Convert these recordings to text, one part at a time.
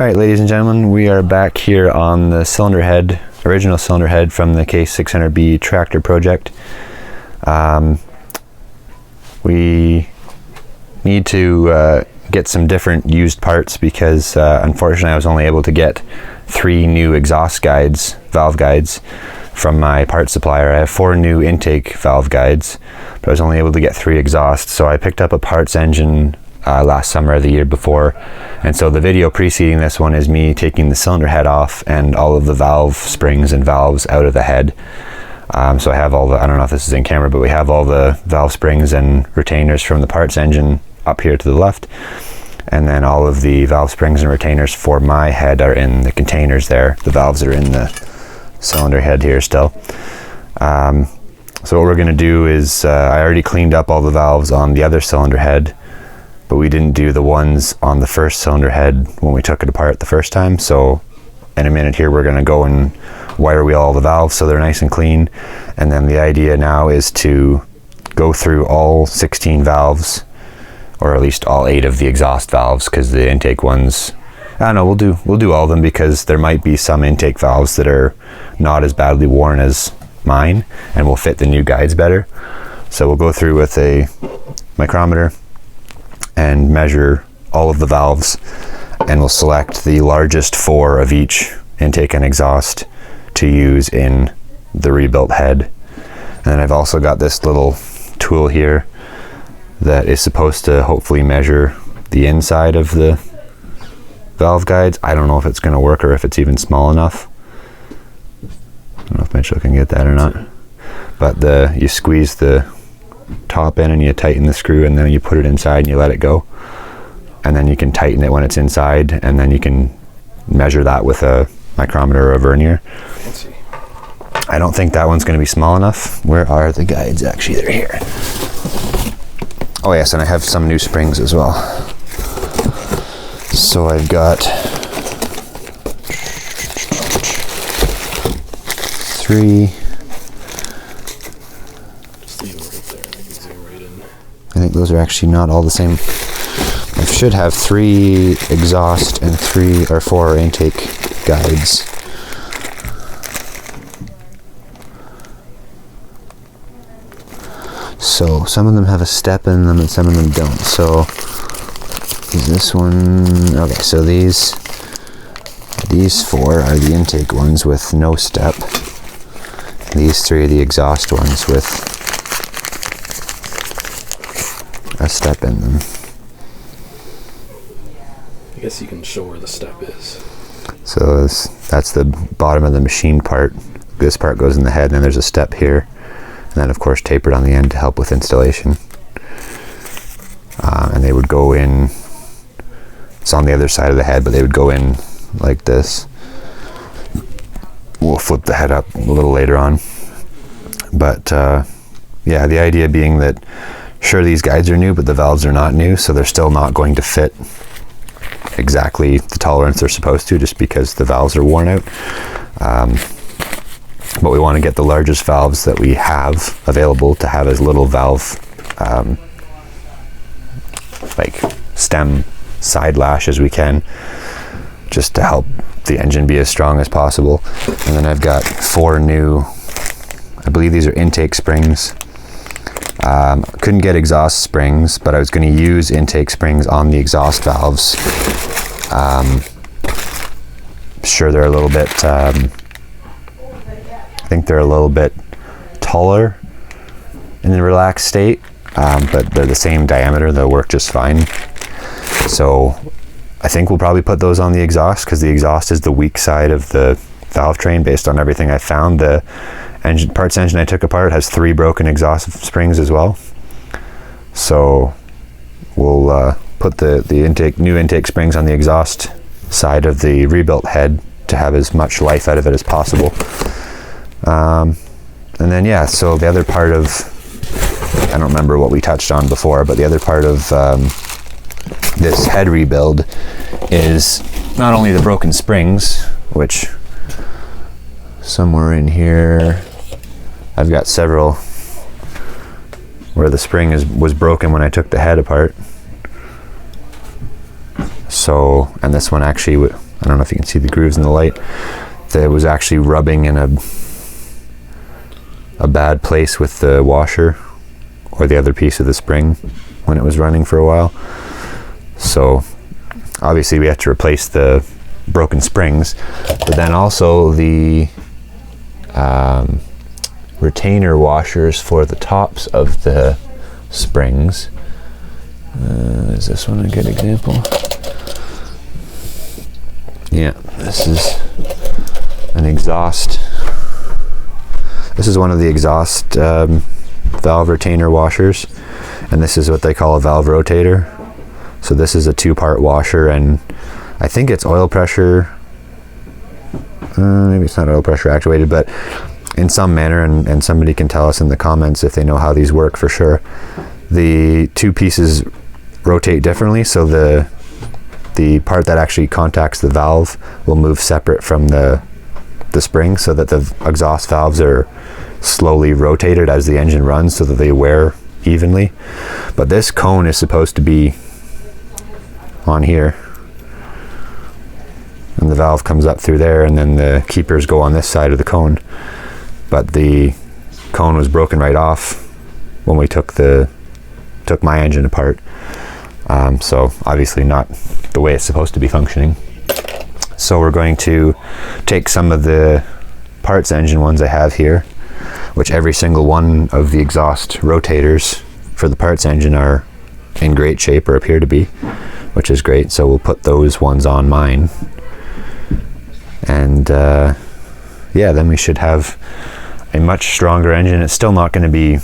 Alright, ladies and gentlemen, we are back here on the cylinder head, original cylinder head from the K600B tractor project. We need to get some different used parts because unfortunately I was only able to get 3 new exhaust guides, valve guides, from my part supplier. I have 4 new intake valve guides, but I was only able to get 3 exhausts, so I picked up a parts engine last summer or the year before, and so the video preceding this one is me taking the cylinder head off and all of the valve springs and valves out of the head. So I have all the, I don't know if this is in camera, but we have all the valve springs and retainers from the parts engine up here to the left, and then all of the valve springs and retainers for my head are in the containers there. The valves are in the cylinder head here still. So what we're going to do is I already cleaned up all the valves on the other cylinder head, but we didn't do the ones on the first cylinder head when we took it apart the first time. So in a minute here we're going to go and wire wheel all the valves so they're nice and clean, and then the idea now is to go through all 16 valves, or at least all 8 of the exhaust valves, because the intake ones, I don't know, we'll do all of them because there might be some intake valves that are not as badly worn as mine and will fit the new guides better. So we'll go through with a micrometer and measure all of the valves, and we'll select the largest 4 of each intake and exhaust to use in the rebuilt head. And then I've also got this little tool here that is supposed to hopefully measure the inside of the valve guides. I don't know if it's going to work or if it's even small enough. I don't know if Mitchell can get that or not. But you squeeze the top in and you tighten the screw, and then you put it inside and you let it go, and then you can tighten it when it's inside, and then you can measure that with a micrometer or a vernier. Fancy. I don't think that one's going to be small enough. Where are the guides? Actually, they're here. Oh yes, and I have some new springs as well. So I've got 3. I think those are actually not all the same. I should have 3 exhaust and 3 or 4 intake guides. So some of them have a step in them and some of them don't. So is this one, okay, so these 4 are the intake ones with no step. These 3 are the exhaust ones with a step in them. I guess you can show where the step is. So that's the bottom of the machine part. This part goes in the head, and then there's a step here, and then of course tapered on the end to help with installation. And they would go in, it's on the other side of the head, but they would go in like this. We'll flip the head up a little later on. But yeah, the idea being that sure, these guides are new, but the valves are not new, so they're still not going to fit exactly the tolerance they're supposed to, just because the valves are worn out. But we want to get the largest valves that we have available to have as little valve like stem side lash as we can, just to help the engine be as strong as possible. And then I've got 4 new, I believe these are intake springs. Couldn't get exhaust springs, but I was going to use intake springs on the exhaust valves. Sure, they're a little bit, I think they're a little bit taller in the relaxed state, but they're the same diameter, they'll work just fine. So I think we'll probably put those on the exhaust, because the exhaust is the weak side of the valve train based on everything I found. The parts engine I took apart has 3 broken exhaust springs as well. So we'll put the new intake springs on the exhaust side of the rebuilt head to have as much life out of it as possible. And then yeah, so the other part of, I don't remember what we touched on before, but the other part of this head rebuild is not only the broken springs, which somewhere in here I've got several where the spring was broken when I took the head apart. So, and this one actually I don't know if you can see the grooves in the light, that was actually rubbing in a bad place with the washer or the other piece of the spring when it was running for a while. So obviously we have to replace the broken springs, but then also the retainer washers for the tops of the springs. Is this one a good example? Yeah, this is an exhaust. This is one of the exhaust valve retainer washers, and this is what they call a valve rotator. So this is a 2-part washer, and I think it's oil pressure, maybe it's not oil pressure actuated, but in some manner, and somebody can tell us in the comments if they know how these work for sure. The two pieces rotate differently, so the part that actually contacts the valve will move separate from the spring, so that the exhaust valves are slowly rotated as the engine runs so that they wear evenly. But this cone is supposed to be on here, and the valve comes up through there, and then the keepers go on this side of the cone. But the cone was broken right off when we took my engine apart. So obviously not the way it's supposed to be functioning. So we're going to take some of the parts engine ones I have here, which every single one of the exhaust rotators for the parts engine are in great shape, or appear to be, which is great. So we'll put those ones on mine, and yeah, then we should have a much stronger engine. It's still not going to be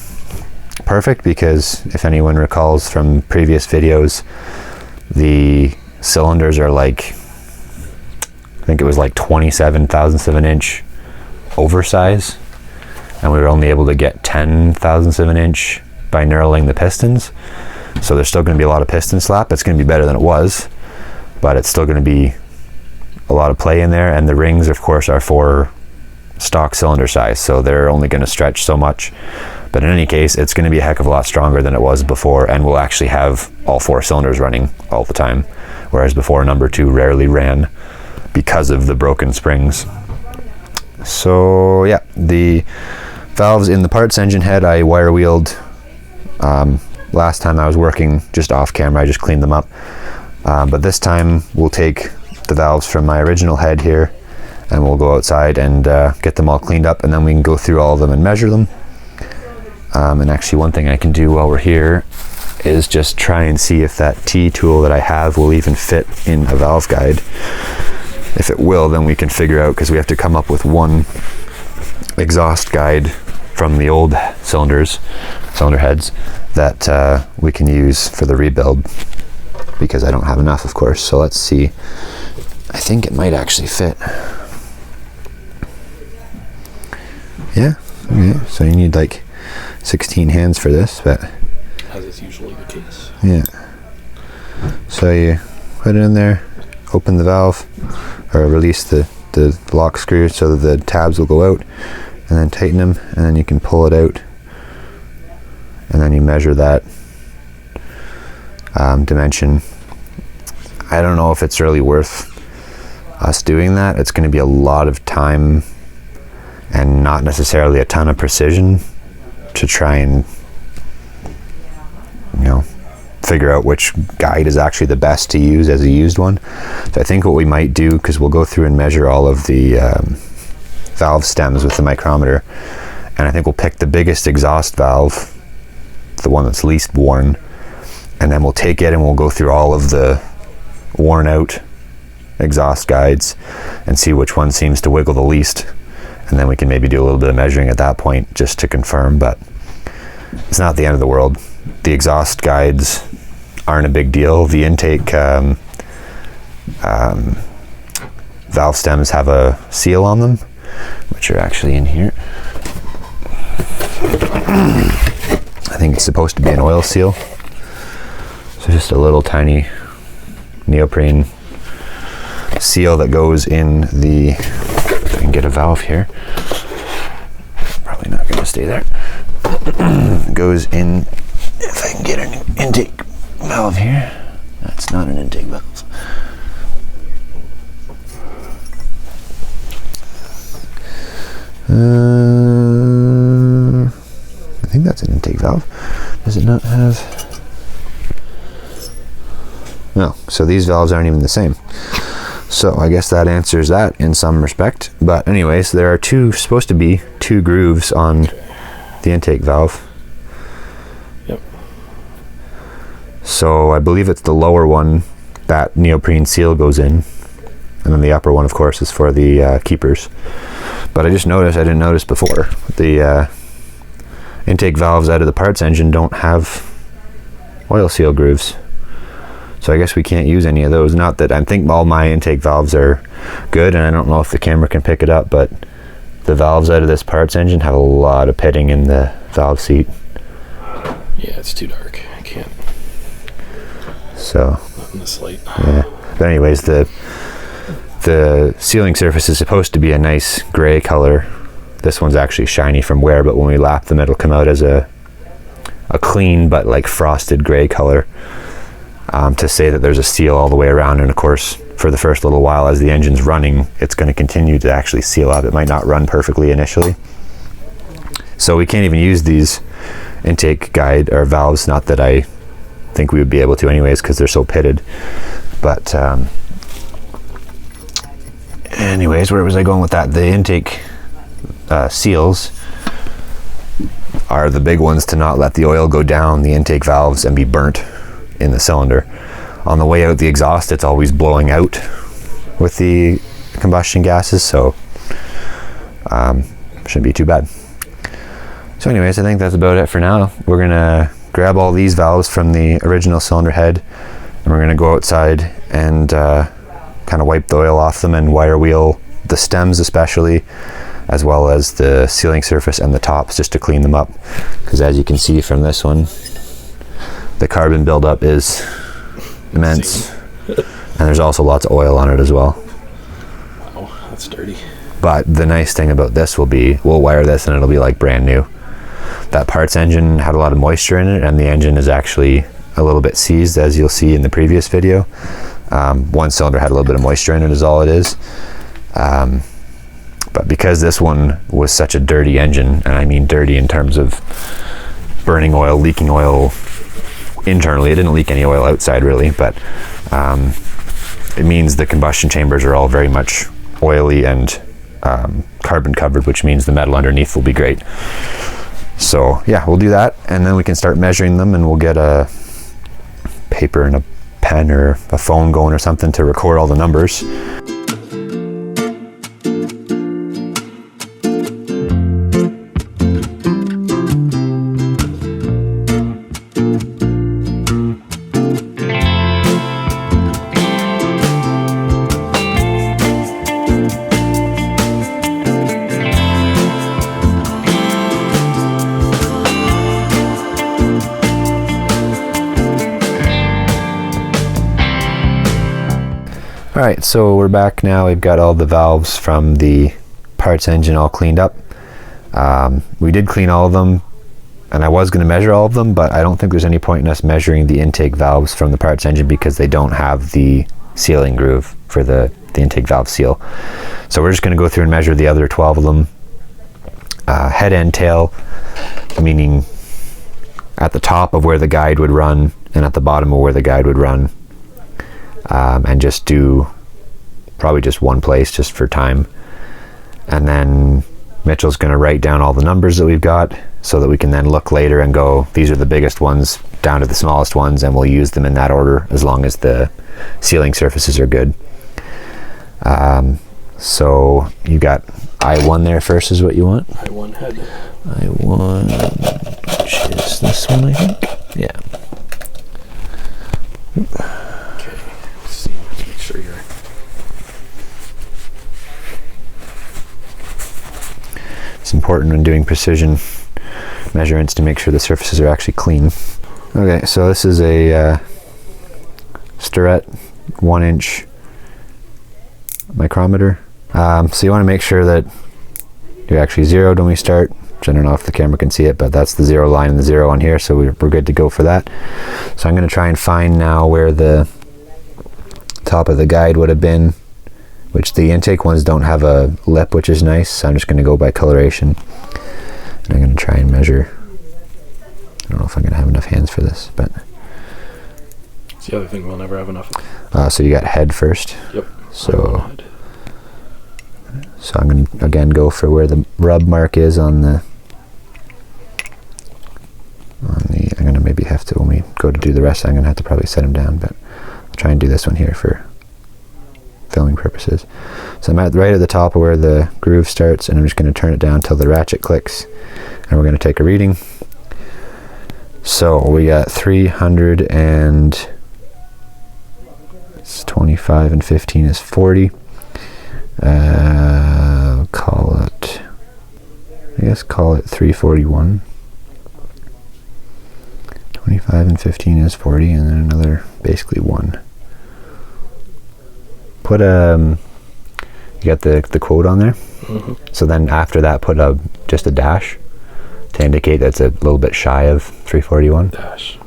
perfect, because if anyone recalls from previous videos, the cylinders are like, I think it was like 27 thousandths of an inch oversize, and we were only able to get 10 thousandths of an inch by knurling the pistons. So there's still going to be a lot of piston slap. It's going to be better than it was, but it's still going to be a lot of play in there. And the rings, of course, are for stock cylinder size, so they're only going to stretch so much. But in any case, it's going to be a heck of a lot stronger than it was before, and we'll actually have all 4 cylinders running all the time, whereas before number 2 rarely ran because of the broken springs. So yeah, the valves in the parts engine head I wire wheeled last time I was working just off camera. I just cleaned them up, but this time we'll take the valves from my original head here, and we'll go outside and get them all cleaned up, and then we can go through all of them and measure them. And actually, one thing I can do while we're here is just try and see if that T-tool that I have will even fit in a valve guide. If it will, then we can figure out, because we have to come up with one exhaust guide from the old cylinder heads that we can use for the rebuild, because I don't have enough, of course. So let's see. I think it might actually fit. Yeah, okay. So you need like 16 hands for this, but as is usually the case. Yeah. So you put it in there, open the valve, or release the lock screw so that the tabs will go out, and then tighten them, and then you can pull it out, and then you measure that dimension. I don't know if it's really worth us doing that. It's going to be a lot of time and not necessarily a ton of precision to try and, figure out which guide is actually the best to use as a used one. So I think what we might do, because we'll go through and measure all of the valve stems with the micrometer, and I think we'll pick the biggest exhaust valve, the one that's least worn, and then we'll take it and we'll go through all of the worn out exhaust guides and see which one seems to wiggle the least, and then we can maybe do a little bit of measuring at that point just to confirm. But it's not the end of the world. The exhaust guides aren't a big deal. The intake valve stems have a seal on them, which are actually in here. I think it's supposed to be an oil seal. So just a little tiny neoprene seal that goes in the, if I can get a valve here, probably not going to stay there. Goes in, if I can get an intake valve here. That's not an intake valve. I think that's an intake valve. Does it not have... No, so these valves aren't even the same. So I guess that answers that in some respect. But anyways, there are supposed to be two grooves on the intake valve. Yep. So I believe it's the lower one that neoprene seal goes in. And then the upper one, of course, is for the keepers. But I just noticed, I didn't notice before, the intake valves out of the parts engine don't have oil seal grooves. So I guess we can't use any of those. Not that I think all my intake valves are good, and I don't know if the camera can pick it up, but the valves out of this parts engine have a lot of pitting in the valve seat. Yeah, it's too dark. I can't. So. Not in this light. Yeah. But anyways, the sealing surface is supposed to be a nice gray color. This one's actually shiny from wear, but when we lap them, it'll come out as a clean but like frosted gray color. To say that there's a seal all the way around, and of course for the first little while as the engine's running, it's going to continue to actually seal up. It might not run perfectly initially, so we can't even use these intake guide or valves. Not that I think we would be able to anyways, because they're so pitted. But anyways, where was I going with that? The intake seals are the big ones to not let the oil go down the intake valves and be burnt in the cylinder. On the way out the exhaust, it's always blowing out with the combustion gases, so shouldn't be too bad. So anyways, I think that's about it for now. We're gonna grab all these valves from the original cylinder head, and we're gonna go outside and kind of wipe the oil off them and wire wheel the stems especially, as well as the sealing surface and the tops, just to clean them up, because as you can see from this one, the carbon buildup is immense. And there's also lots of oil on it as well. Wow, that's dirty. But the nice thing about this will be, we'll wire this and it'll be like brand new. That parts engine had a lot of moisture in it, and the engine is actually a little bit seized, as you'll see in the previous video. One cylinder had a little bit of moisture in it is all it is. But because this one was such a dirty engine, and I mean dirty in terms of burning oil, leaking oil internally, it didn't leak any oil outside really, but it means the combustion chambers are all very much oily and carbon covered, which means the metal underneath will be great. So yeah, we'll do that, and then we can start measuring them, and we'll get a paper and a pen or a phone going or something to record all the numbers. Alright, so we're back now. We've got all the valves from the parts engine all cleaned up. We did clean all of them, and I was going to measure all of them, but I don't think there's any point in us measuring the intake valves from the parts engine because they don't have the sealing groove for the intake valve seal. So we're just going to go through and measure the other 12 of them. Head and tail, meaning at the top of where the guide would run and at the bottom of where the guide would run. And just do probably just one place just for time, and then Mitchell's going to write down all the numbers that we've got so that we can then look later and go, these are the biggest ones down to the smallest ones, and we'll use them in that order as long as the sealing surfaces are good. So you got I1 there first is what you want? I1 head. I1, which is this one, I think. Yeah. Sure you're... It's important when doing precision measurements to make sure the surfaces are actually clean. Okay, so this is a Starrett 1-inch micrometer. So you want to make sure that you're actually zeroed when we start, which I don't know if the camera can see it, but that's the zero line and the zero on here, so we're good to go for that. So I'm going to try and find now where the top of the guide would have been which the intake ones don't have a lip, which is nice. So I'm just going to go by coloration, and I'm going to try and measure. I don't know if I'm going to have enough hands for this, but it's the other thing we'll never have enough of. so you got head first. Yep. So I'm going to again go for where the rub mark is on the. I'm going to maybe have to, when we go to do the rest, I'm going to have to probably set them down, but I'll try and do this one here for filming purposes. So I'm right at the top of where the groove starts, and I'm just going to turn it down till the ratchet clicks, and we're going to take a reading. So we got 300 and it's 25 and 15 is 40. Call it 341. 25 and 15 is 40, and then another basically 1. Put you got the quote on there. Mm-hmm. So then after that, put just a dash to indicate that's a little bit shy of 341. Dash.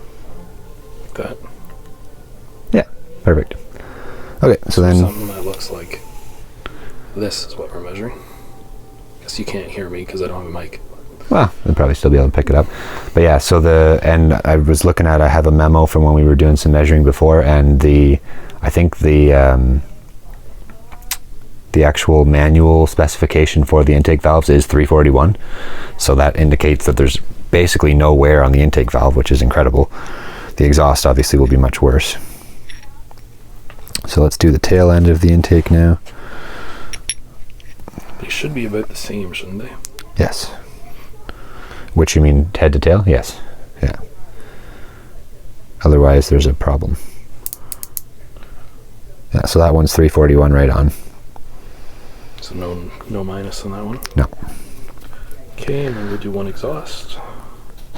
Like that. Yeah, perfect. Okay, so then something that looks like this is what we're measuring. Guess you can't hear me because I don't have a mic. Well, they'll probably still be able to pick it up. But yeah, so and I was looking at, I have a memo from when we were doing some measuring before, and I think the actual manual specification for the intake valves is 341. So that indicates that there's basically no wear on the intake valve, which is incredible. The exhaust obviously will be much worse. So let's do the tail end of the intake now. They should be about the same, shouldn't they? Yes. Which you mean head to tail? Yes. Yeah. Otherwise there's a problem. Yeah, so that one's 341 right on. So no minus on that one? No. Okay, and then we'll do one exhaust.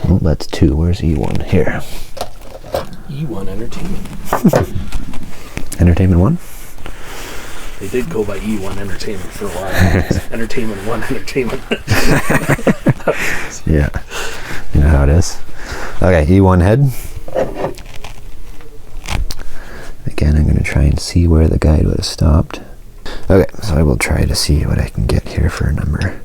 Well, that's 2. Where's E1? Here. E1 Entertainment. Entertainment 1? They did go by E1 Entertainment for a while. Entertainment 1 Entertainment. Yeah. You know how it is. Okay, E1 head. Again, I'm going to try and see where the guide would have stopped. Okay, so I will try to see what I can get here for a number.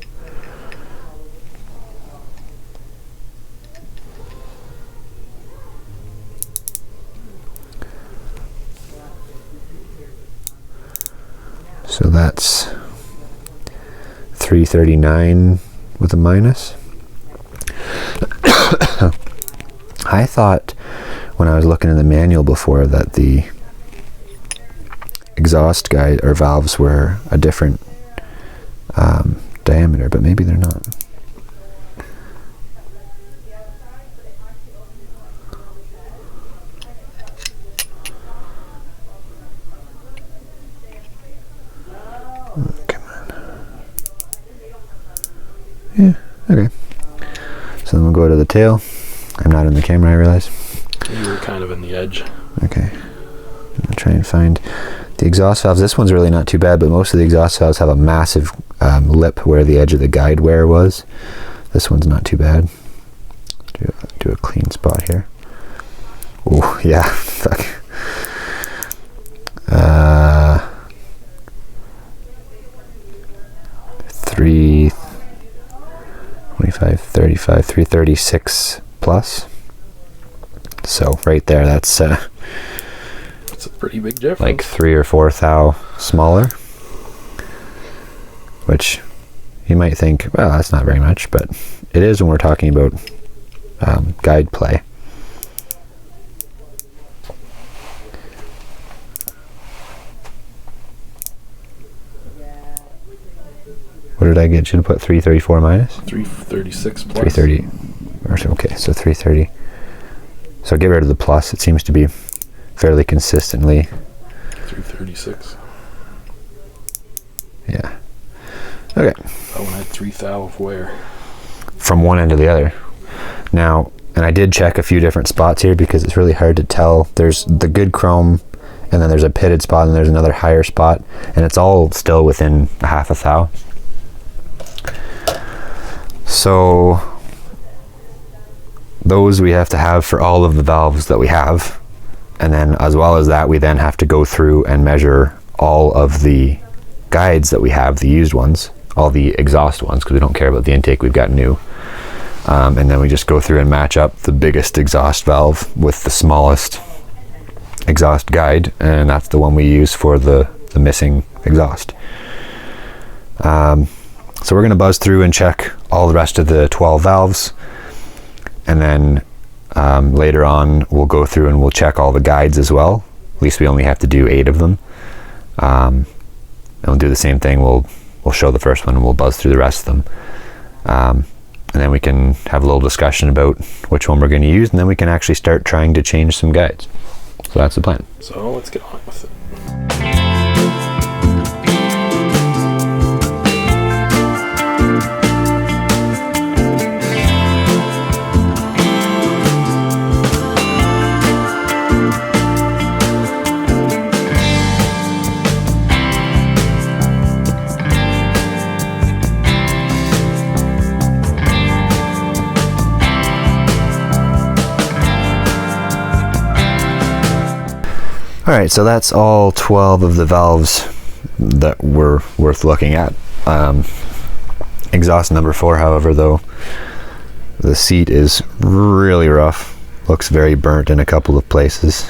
So that's 339 with a minus. I thought when I was looking in the manual before that the exhaust guide or valves were a different diameter, but maybe they're not. Come on. Yeah, okay. So then we'll go to the tail. I'm not in the camera, I realize. You were kind of in the edge. Okay. I'll try and find the exhaust valves. This one's really not too bad, but most of the exhaust valves have a massive lip where the edge of the guide wear was. This one's not too bad. Do a clean spot here. Oh, yeah. Fuck. 325, 35, 336 plus. So right there, that's a pretty big difference. like 3 or 4 thou smaller, which you might think, well, that's not very much, but it is when we're talking about guide play. What did I get? Should have put 334 minus? 336 plus. 330. Or so, okay, so 330. So get rid of the plus. It seems to be fairly consistently. 336. Yeah. Okay. That one had 3 thou of wear. From one end to the other. Now, and I did check a few different spots here because it's really hard to tell. There's the good chrome, and then there's a pitted spot, and there's another higher spot, and it's all still within a half a thou. So those we have to have for all of the valves that we have, and then as well as that, we then have to go through and measure all of the guides that we have, the used ones, all the exhaust ones, because we don't care about the intake, we've got new. And then we just go through and match up the biggest exhaust valve with the smallest exhaust guide, and that's the one we use for the missing exhaust. So we're going to buzz through and check all the rest of the 12 valves, and then later on we'll go through and we'll check all the guides as well. At least we only have to do 8 of them. And we'll do the same thing. We'll show the first one and we'll buzz through the rest of them. And then we can have a little discussion about which one we're going to use, and then we can actually start trying to change some guides. So that's the plan. So let's get on with it. Alright, so that's all 12 of the valves that were worth looking at. Exhaust number 4, however, though, the seat is really rough. Looks very burnt in a couple of places.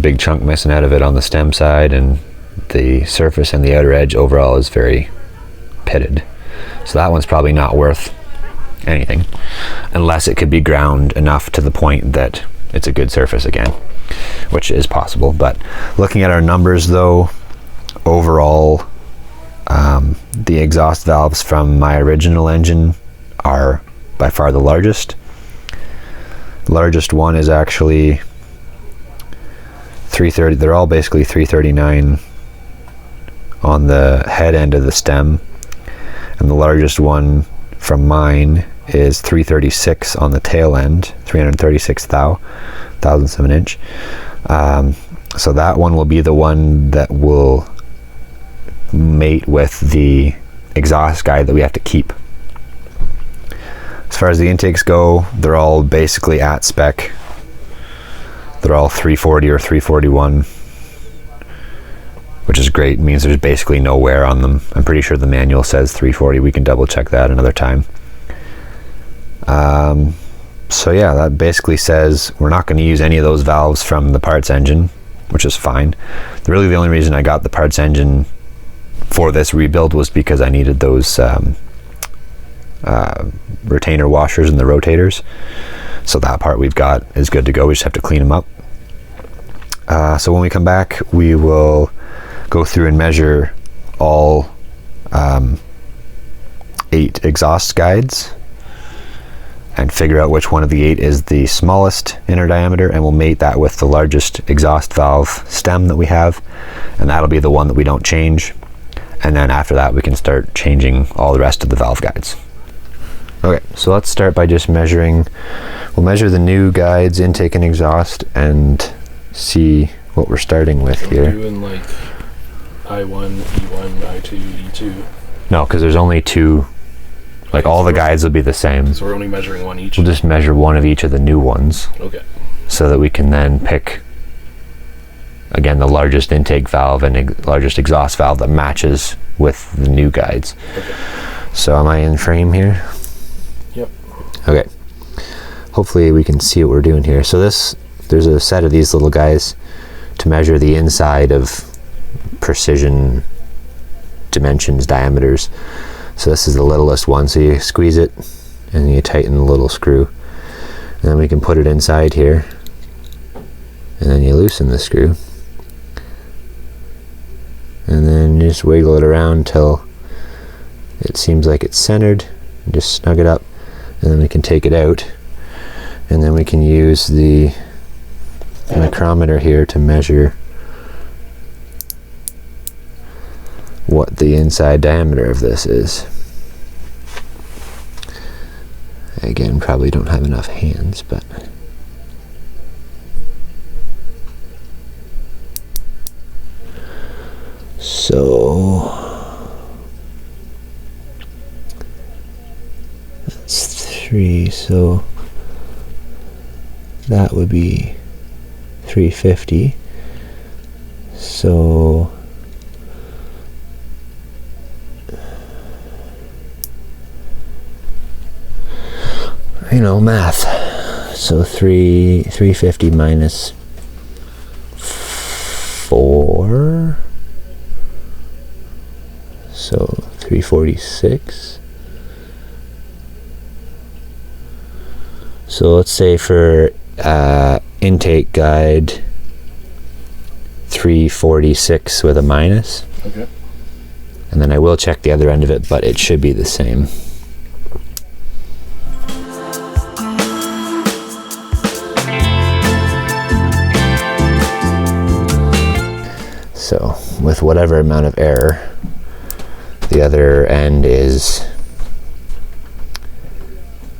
Big chunk missing out of it on the stem side, and the surface and the outer edge overall is very pitted. So that one's probably not worth anything, unless it could be ground enough to the point that it's a good surface again, which is possible. But looking at our numbers though, overall the exhaust valves from my original engine are by far the largest. The largest one is actually 330. They're all basically 339 on the head end of the stem, and the largest one from mine is 336 on the tail end, 336 thousandths of an inch. So that one will be the one that will mate with the exhaust guide that we have to keep. As far as the intakes go, they're all basically at spec. They're all 340 or 341, which is great. It means there's basically no wear on them. I'm pretty sure the manual says 340. We can double check that another time. So yeah, that basically says we're not going to use any of those valves from the parts engine, which is fine. Really the only reason I got the parts engine for this rebuild was because I needed those retainer washers and the rotators. So that part we've got is good to go. We just have to clean them up. So when we come back, we will go through and measure all 8 exhaust guides and figure out which one of the 8 is the smallest inner diameter, and we'll mate that with the largest exhaust valve stem that we have, and that'll be the one that we don't change. And then after that we can start changing all the rest of the valve guides. Okay, so let's start by just measuring. We'll measure the new guides, intake and exhaust, and see what we're starting with here. Are we doing like I1, E1, I2, E2? No, because there's only 2. Like, all the guides will be the same. So we're only measuring one each? We'll just measure one of each of the new ones. Okay. So that we can then pick, again, the largest intake valve and largest exhaust valve that matches with the new guides. Okay. So am I in frame here? Yep. Okay. Hopefully we can see what we're doing here. So there's a set of these little guys to measure the inside of precision dimensions, diameters. So this is the littlest one, so you squeeze it and you tighten the little screw, and then we can put it inside here, and then you loosen the screw, and then you just wiggle it around till it seems like it's centered, and just snug it up, and then we can take it out, and then we can use the micrometer here to measure what the inside diameter of this is. Again, probably don't have enough hands, but so that's 3, so that would be 350. So you know, math. So 350 minus 4. So 346. So let's say for intake guide 346 with a minus. Okay. And then I will check the other end of it, but it should be the same. So with whatever amount of error, the other end is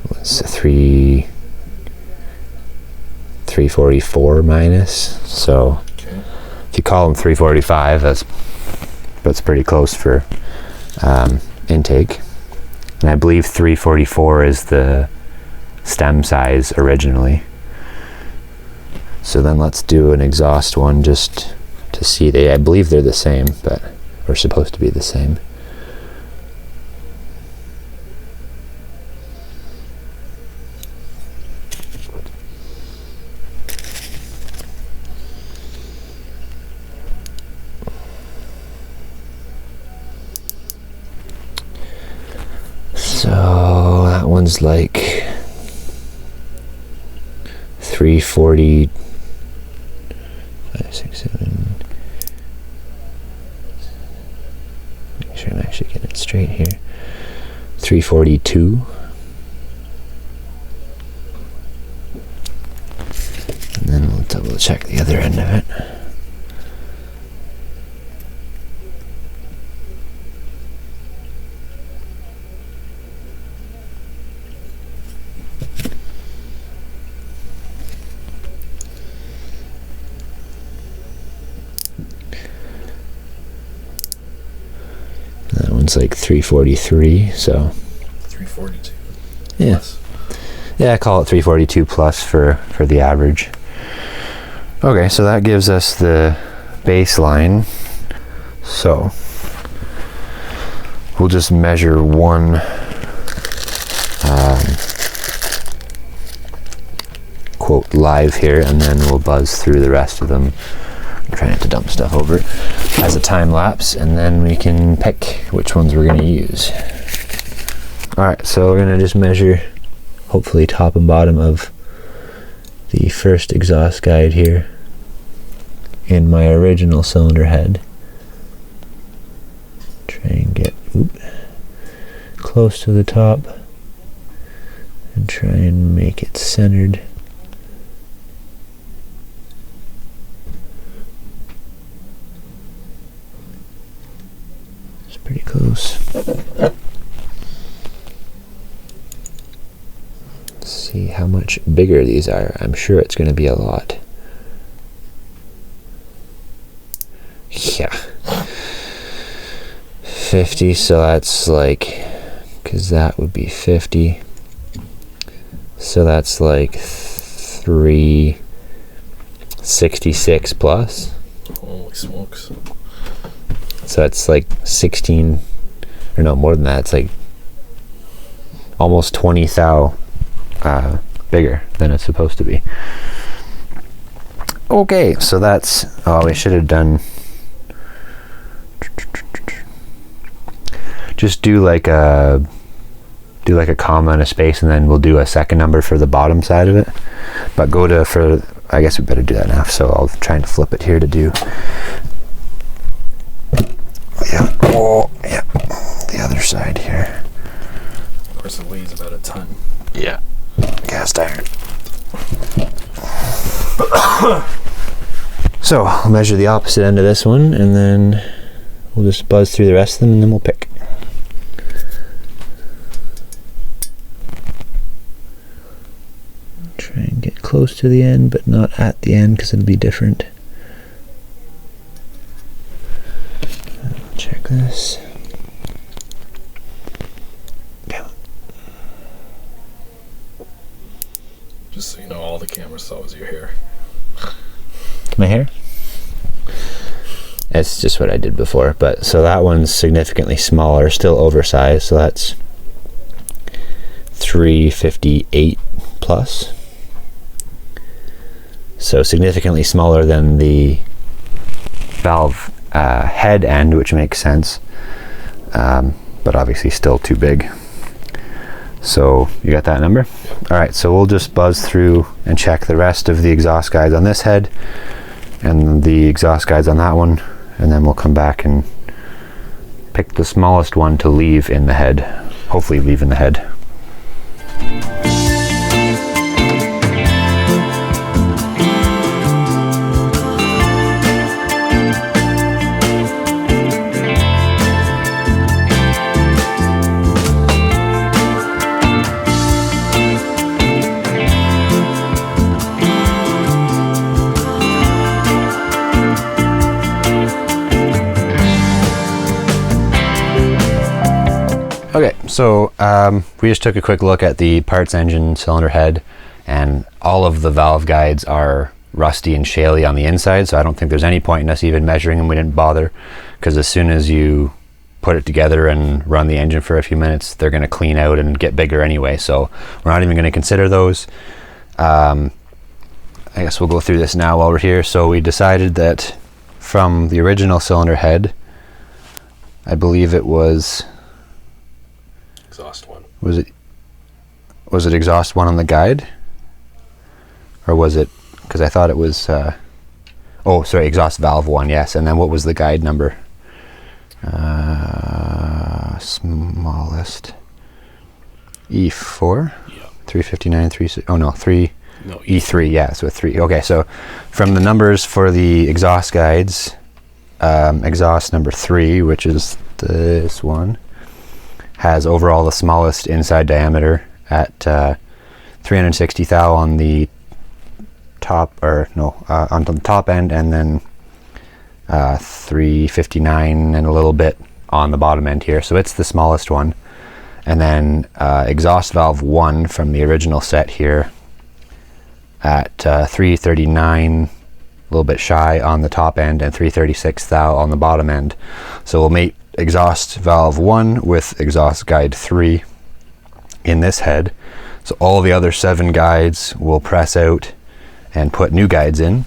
what's 344 minus. So Okay. if you call them 345, that's pretty close for intake. And I believe 344 is the stem size originally. So then let's do an exhaust one just to see. I believe they're the same, but we're supposed to be the same. So that one's like 340, 5, 6, 7. Make sure I'm actually getting it straight here. 342. And then we'll double check the other end of it. That one's like 343, so 342. yeah. Plus. Yeah, I call it 342 plus for the average. Okay, so that gives us the baseline. So we'll just measure one quote live here, and then we'll buzz through the rest of them. I'm trying not to dump stuff over it as a time lapse, and then we can pick which ones we're going to use. Alright, so we're going to just measure hopefully top and bottom of the first exhaust guide here in my original cylinder head. Try and get close to the top and try and make it centered. It's pretty close. See how much bigger these are. I'm sure it's going to be a lot. Yeah. 50, so that's like, because that would be 50. So that's like 366 plus. Holy smokes. So it's like 16, or no, more than that. It's like almost 20 thou bigger than it's supposed to be. Okay, so that's, we should have done, just do like a comma and a space, and then we'll do a second number for the bottom side of it. But I guess we better do that now, so I'll try and flip it here to do, the other side here. Of course it weighs about a ton. Yeah. Cast iron. So I'll measure the opposite end of this one, and then we'll just buzz through the rest of them, and then we'll pick. Try and get close to the end, but not at the end, because it'll be different. Check this. Just so you know, all the camera saw was your hair. My hair? It's just what I did before, but so that one's significantly smaller, still oversized, so that's 358 plus. So significantly smaller than the valve head end, which makes sense, but obviously still too big. So you got that number? Yep. All right, so we'll just buzz through and check the rest of the exhaust guides on this head and the exhaust guides on that one, and then we'll come back and pick the smallest one to leave in the head, hopefully leave in the head. Okay, so we just took a quick look at the parts, engine, cylinder head, and all of the valve guides are rusty and shaly on the inside, so I don't think there's any point in us even measuring them. We didn't bother, because as soon as you put it together and run the engine for a few minutes, they're going to clean out and get bigger anyway, so we're not even going to consider those. I guess we'll go through this now while we're here. So we decided that from the original cylinder head, I believe it was exhaust one. Was it exhaust one on the guide? Or was it, because I thought it was, oh, sorry, exhaust valve one, yes. And then what was the guide number? Smallest. E4? Yeah. 359, 3, oh no, 3. No, E3, yeah, so 3. Okay, so from the numbers for the exhaust guides, exhaust number 3, which is this one, has overall the smallest inside diameter at 360 thou on the top, or no, on the top end, and then 359 and a little bit on the bottom end here. So it's the smallest one. And then exhaust valve 1 from the original set here at 339, a little bit shy on the top end, and 336 thou on the bottom end. So we'll mate exhaust valve 1 with exhaust guide 3 in this head. So all the other 7 guides will press out and put new guides in,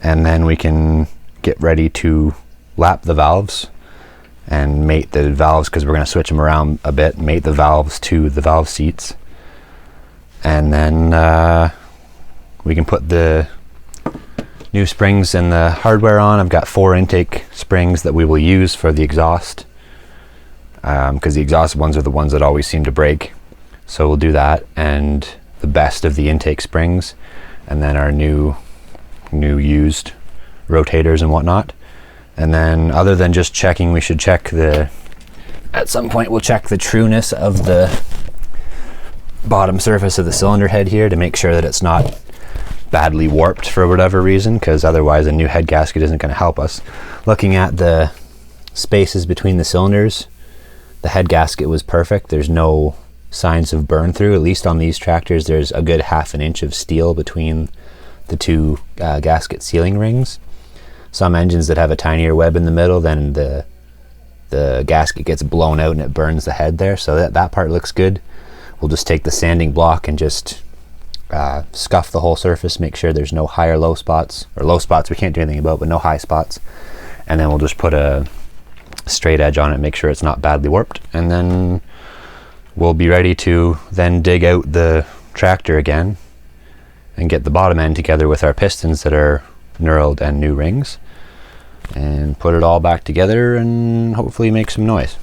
and then we can get ready to lap the valves and mate the valves, because we're going to switch them around a bit, mate the valves to the valve seats, and then we can put the new springs and the hardware on. I've got 4 intake springs that we will use for the exhaust, because the exhaust ones are the ones that always seem to break. So we'll do that, and the best of the intake springs, and then our new used rotators and whatnot. And then other than just checking, we should check at some point we'll check the trueness of the bottom surface of the cylinder head here to make sure that it's not badly warped for whatever reason, because otherwise a new head gasket isn't going to help us. Looking at the spaces between the cylinders, the head gasket was perfect. There's no signs of burn through. At least on these tractors there's a good 1/2 inch of steel between the 2 gasket sealing rings. Some engines that have a tinier web in the middle, then the gasket gets blown out and it burns the head there. So that part looks good. We'll just take the sanding block and just scuff the whole surface, make sure there's no high or low spots, or low spots we can't do anything about, but no high spots. And then we'll just put a straight edge on it, make sure it's not badly warped, and then we'll be ready to then dig out the tractor again and get the bottom end together with our pistons that are knurled and new rings, and put it all back together and hopefully make some noise.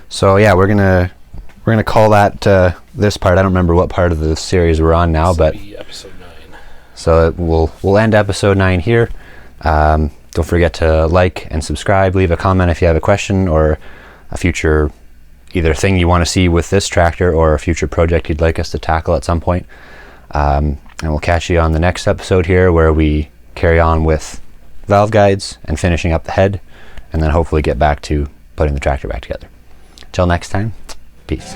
So yeah, we're gonna call that this part. I don't remember what part of the series we're on now, but episode 9. So we'll end episode 9 here. Don't forget to like and subscribe. Leave a comment if you have a question or a future either thing you want to see with this tractor or a future project you'd like us to tackle at some point. And we'll catch you on the next episode here, where we carry on with valve guides and finishing up the head, and then hopefully get back to putting the tractor back together. Till next time, peace.